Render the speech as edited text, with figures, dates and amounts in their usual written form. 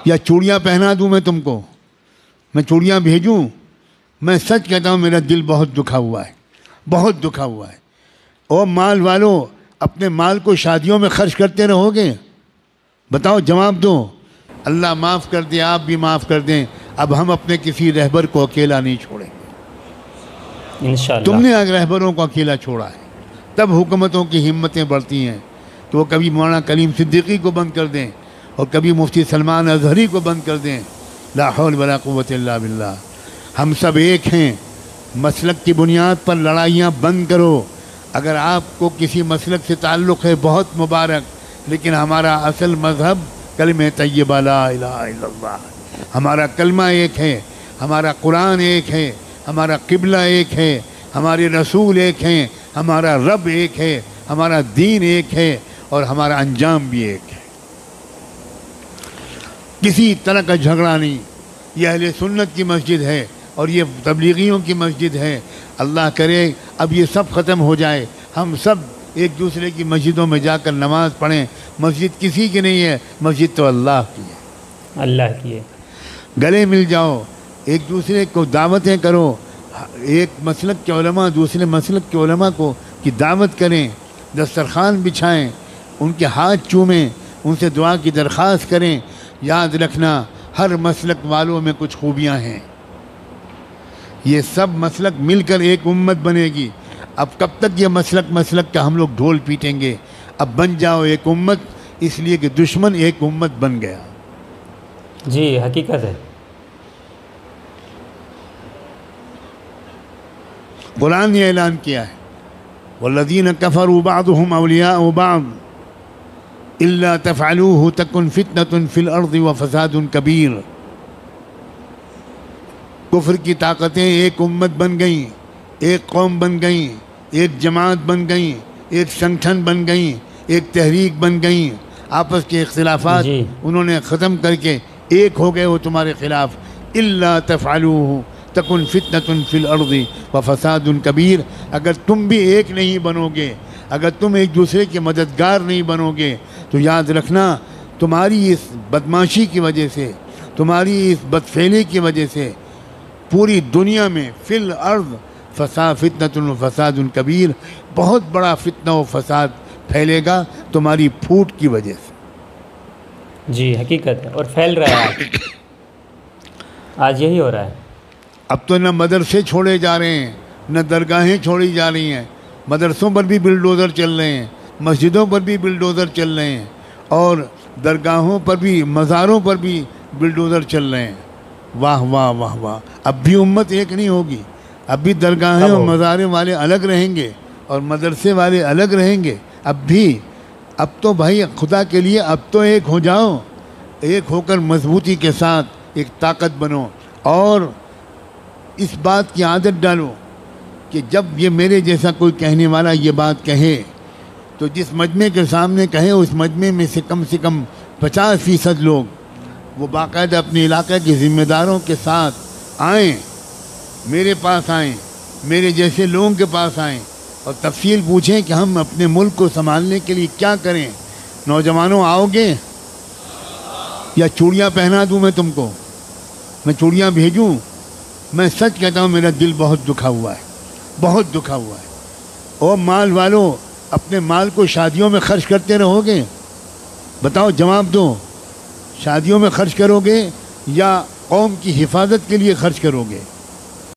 یا چوڑیاں پہنا دوں میں تم کو، میں چوڑیاں بھیجوں؟ میں سچ کہتا ہوں میرا دل بہت دکھا ہوا ہے، بہت دکھا ہوا ہے۔ او مال والو، اپنے مال کو شادیوں میں خرچ کرتے رہو گے؟ بتاؤ، جواب دو۔ اللہ معاف کر دے، آپ بھی معاف کر دیں، اب ہم اپنے کسی رہبر کو اکیلا نہیں چھوڑیں گے۔ انشاءاللہ تم نے اگر رہبروں کو اکیلا چھوڑا ہے، تب حکومتوں کی ہمتیں بڑھتی ہیں کہ وہ کبھی مولانا کلیم صدیقی کو بند کر دیں اور کبھی مفتی سلمان اظہری کو بند کر دیں۔ لا حول ولا قوت الا باللہ۔ ہم سب ایک ہیں، مسلک کی بنیاد پر لڑائیاں بند کرو۔ اگر آپ کو کسی مسلک سے تعلق ہے بہت مبارک، لیکن ہمارا اصل مذہب کلمہ طیبہ لا الہ الا اللہ، ہمارا کلمہ ایک ہے، ہمارا قرآن ایک ہے، ہمارا قبلہ ایک ہے، ہمارے رسول ایک ہیں، ہمارا رب ایک ہے، ہمارا دین ایک ہے، اور ہمارا انجام بھی ایک ہے۔ کسی طرح کا جھگڑا نہیں۔ یہ اہل سنت کی مسجد ہے اور یہ تبلیغیوں کی مسجد ہے۔ اللہ کرے اب یہ سب ختم ہو جائے، ہم سب ایک دوسرے کی مسجدوں میں جا کر نماز پڑھیں۔ مسجد کسی کی نہیں ہے، مسجد تو اللہ کی ہے، اللہ کی ہے۔ گلے مل جاؤ، ایک دوسرے کو دعوتیں کرو، ایک مسلک کے علماء دوسرے مسلک کے علماء کو کی دعوت کریں، دسترخوان بچھائیں، ان کے ہاتھ چومیں، ان سے دعا کی درخواست کریں۔ یاد رکھنا، ہر مسلک والوں میں کچھ خوبیاں ہیں، یہ سب مسلک مل کر ایک امت بنے گی۔ اب کب تک یہ مسلک کا ہم لوگ ڈھول پیٹیں گے؟ اب بن جاؤ ایک امت، اس لیے کہ دشمن ایک امت بن گیا۔ جی حقیقت ہے۔ قرآن نے اعلان کیا ہے، والذین کفروا بعضهم اولیاء بعض الا تفعلوه تکن فتنة فی الارض وفساد کبیر۔ کفر کی طاقتیں ایک امت بن گئیں، ایک قوم بن گئیں، ایک جماعت بن گئیں، ایک سنگٹھن بن گئیں، ایک تحریک بن گئیں۔ آپس کے اختلافات انہوں نے ختم کر کے ایک ہو گئے وہ تمہارے خلاف۔ الا تفعلوه تکن فتنة فی الارض وفساد کبیر۔ اگر تم بھی ایک نہیں بنو گے، اگر تم ایک دوسرے کے مددگار نہیں بنو گے، تو یاد رکھنا تمہاری اس بدماشی کی وجہ سے، تمہاری اس بدفعلی کی وجہ سے پوری دنیا میں فی الارض فتنة و فساد کبیر، بہت بڑا فتنہ و فساد پھیلے گا تمہاری پھوٹ کی وجہ سے۔ جی حقیقت ہے، اور پھیل رہا ہے آج یہی ہو رہا ہے۔ اب تو نہ مدرسے چھوڑے جا رہے ہیں، نہ درگاہیں چھوڑی جا رہی ہیں، مدرسوں پر بھی بلڈوزر چل رہے ہیں، مسجدوں پر بھی بلڈوزر چل رہے ہیں، اور درگاہوں پر بھی، مزاروں پر بھی بلڈوزر چل رہے ہیں۔ واہ واہ واہ واہ۔ اب بھی امت ایک نہیں ہوگی، اب بھی درگاہیں اور مزاریں والے الگ رہیں گے اور مدرسے والے الگ رہیں گے۔ اب تو بھائی خدا کے لیے اب تو ایک ہو جاؤ، ایک ہو کر مضبوطی کے ساتھ ایک طاقت بنو، اور اس بات کی عادت ڈالو کہ جب یہ میرے جیسا کوئی کہنے والا یہ بات کہے تو جس مجمع کے سامنے کہے اس مجمع میں سے کم 50% لوگ وہ باقاعدہ اپنے علاقے کے ذمہ داروں کے ساتھ آئیں، میرے پاس آئیں، میرے جیسے لوگوں کے پاس آئیں اور تفصیل پوچھیں کہ ہم اپنے ملک کو سنبھالنے کے لیے کیا کریں۔ نوجوانوں آؤ گے یا چوڑیاں پہنا دوں میں تم کو؟ میں چوڑیاں بھیجوں؟ میں سچ کہتا ہوں میرا دل بہت دکھا ہوا ہے، بہت دکھا ہوا ہے۔ او مال والو، اپنے مال کو شادیوں میں خرچ کرتے رہو گے؟ بتاؤ، جواب دو۔ شادیوں میں خرچ کرو گے یا قوم کی حفاظت کے لیے خرچ کرو گے؟